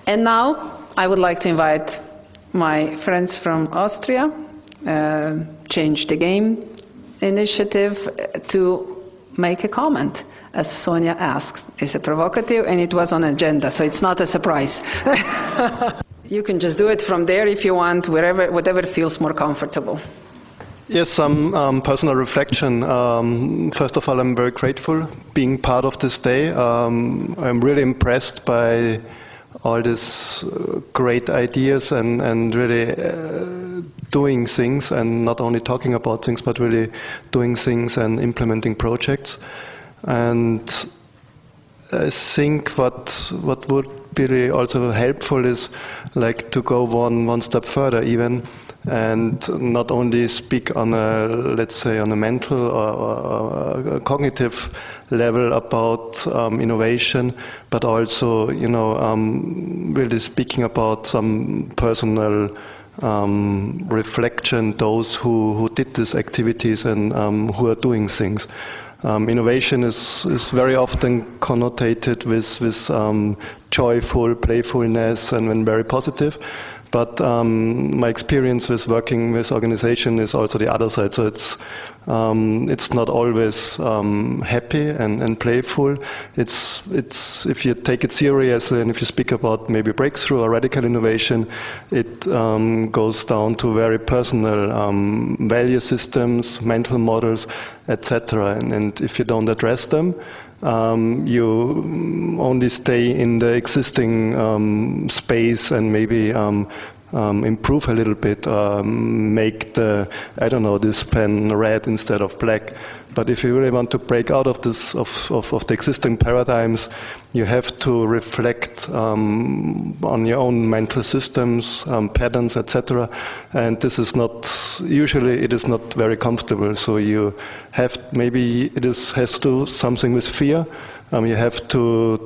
And now I would like to invite my friends from Austria, Change the Game Initiative, to make a comment. As Sonia asked, is it provocative? And it was on agenda, so it's not a surprise. You can just do it from there if you want, whatever feels more comfortable. Yes, some personal reflection. First of all, I'm very grateful being part of this day. I'm really impressed by all these great ideas and really doing things, and not only talking about things, but really doing things and implementing projects. And I think what would be really also helpful is like to go one step further even, and not only speak on a, let's say, on a mental or a cognitive level about innovation, but also, you know, really speaking about some personal reflection, those who did these activities and who are doing things. Innovation is very often connotated with joyful playfulness and very positive. But my experience with working with organization is also the other side. So it's not always happy and playful. It's if you take it seriously and if you speak about maybe breakthrough or radical innovation, it goes down to very personal value systems, mental models, etc. And if you don't address them, you only stay in the existing space and maybe improve a little bit, make the, I don't know, this pen red instead of black. But if you really want to break out of this, of the existing paradigms, you have to reflect on your own mental systems, patterns, etc. And this is not, usually it is not very comfortable. So you have, maybe it has to do something with fear. You have to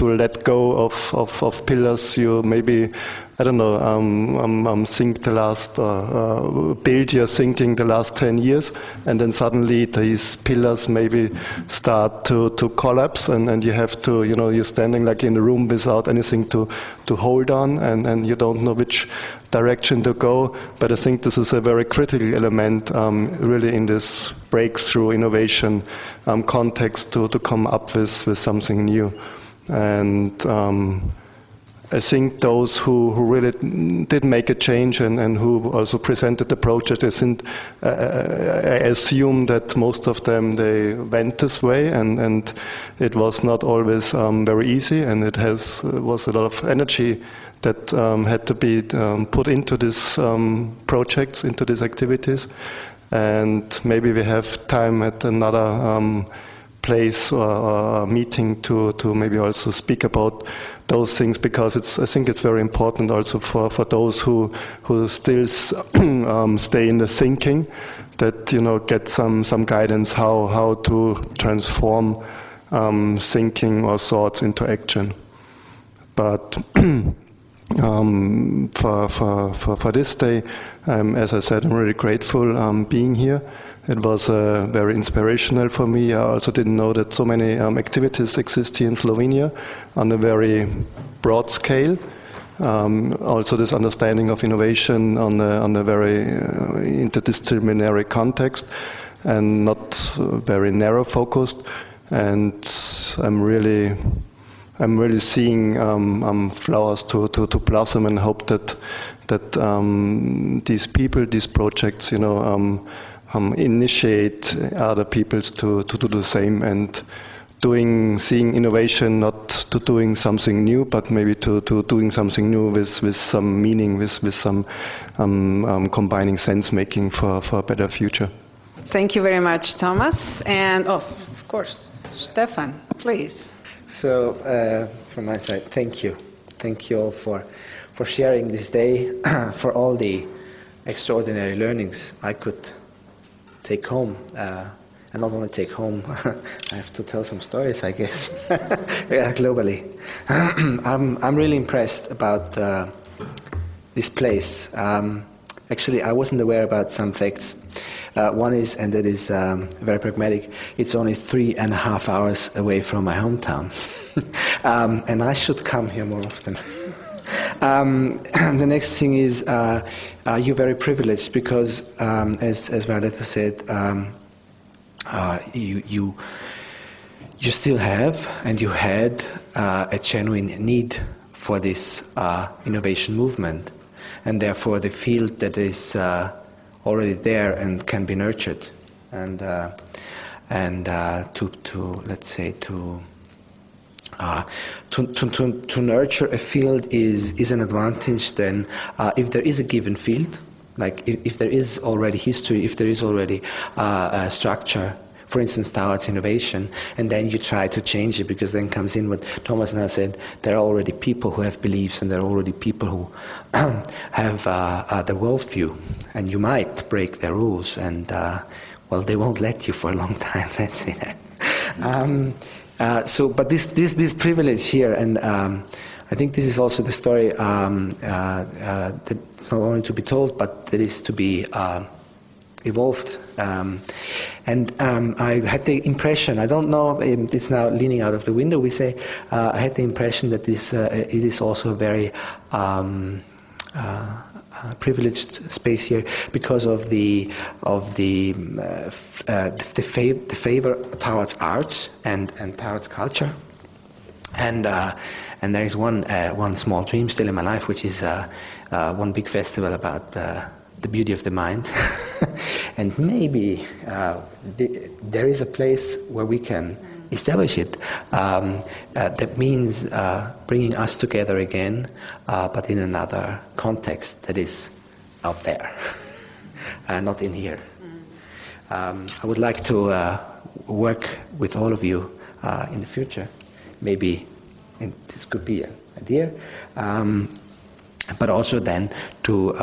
let go of pillars you maybe, I don't know, think the last, build your thinking the last 10 years, and then suddenly these pillars maybe start to collapse, and you have to, you know, you're standing like in a room without anything to hold on, and you don't know which direction to go. But I think this is a very critical element really in this breakthrough innovation context to come up with something new. And I think those who really did make a change and who also presented the project, I assume that most of them, they went this way, and it was not always very easy, and it was a lot of energy that had to be put into these projects, into these activities. And maybe we have time at another place or meeting to maybe also speak about those things, because I think it's very important also for those who still stay in the thinking, that, you know, get some guidance how to transform thinking or thoughts into action. But for this day, as I said, I'm really grateful being here. It was very inspirational for me. I also didn't know that so many activities exist here in Slovenia on a very broad scale. Also this understanding of innovation on a very interdisciplinary context and not very narrow focused. And I'm really seeing flowers to blossom, and hope that these people, these projects, you know, initiate other people to do the same, and seeing innovation not to doing something new, but maybe to doing something new with some meaning, with some combining sense making for a better future. Thank you very much, Thomas. And of course, Stefan, please. So from my side, thank you all for sharing this day, for all the extraordinary learnings I could take home, and not only take home, I have to tell some stories, I guess, yeah, globally. I'm really impressed about this place. Actually, I wasn't aware about some facts. One is, and that is very pragmatic, it's only 3.5 hours away from my hometown. And I should come here more often. The next thing is, you're very privileged because, as Violetta said, you still have and you had a genuine need for this innovation movement, and therefore the field that is already there and can be nurtured, and to nurture a field is an advantage. Then, if there is a given field, like if there is already history, if there is already a structure, for instance, towards innovation, and then you try to change it, because then comes in what Thomas now said, there are already people who have beliefs, and there are already people who have the worldview, and you might break their rules, and well, they won't let you for a long time, let's say that. But this privilege here, and I think this is also the story that's not only to be told, but that is to be evolved. And I had the impression, I don't know, it's now leaning out of the window, we say, I had the impression that this it is also a very privileged space here because of the favor towards arts and towards culture. And there is one small dream still in my life, which is one big festival about the beauty of the mind. And maybe there is a place where we can establish it. That means bringing us together again, but in another context that is out there, not in here. I would like to work with all of you in the future. Maybe, and this could be an idea, but also then to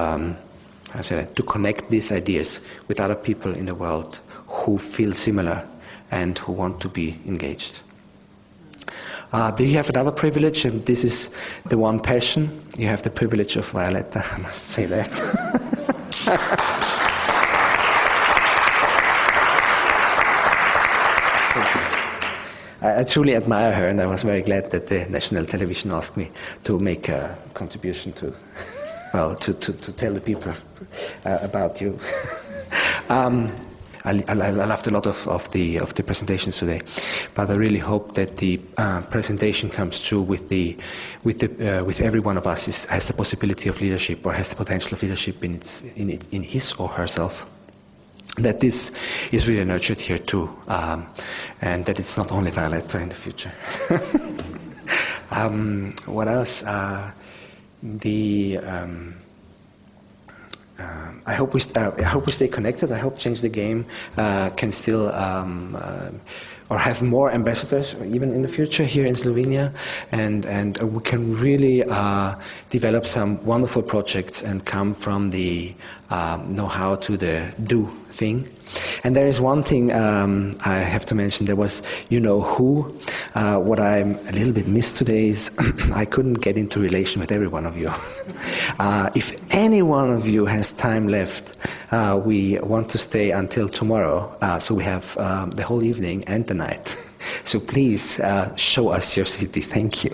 connect these ideas with other people in the world who feel similar and who want to be engaged. There you have another privilege, and this is the one passion. You have the privilege of Violetta, I must say that. I truly admire her, and I was very glad that the national television asked me to make a contribution to tell the people about you. I loved a lot of the presentations today, but I really hope that the presentation comes through with every one of us has the possibility of leadership, or has the potential of leadership in his or herself. That this is really nurtured here too, and that it's not only Violetta in the future. What else? I hope we stay connected. I hope Change the Game can still or have more ambassadors even in the future here in Slovenia, and we can really develop some wonderful projects and come from the know-how to the do thing. And there is one thing I have to mention. There was, who. What I'm a little bit missed today is I couldn't get into relation with every one of you. If any one of you has time left, we want to stay until tomorrow, so we have the whole evening and the night. So please show us your city. Thank you.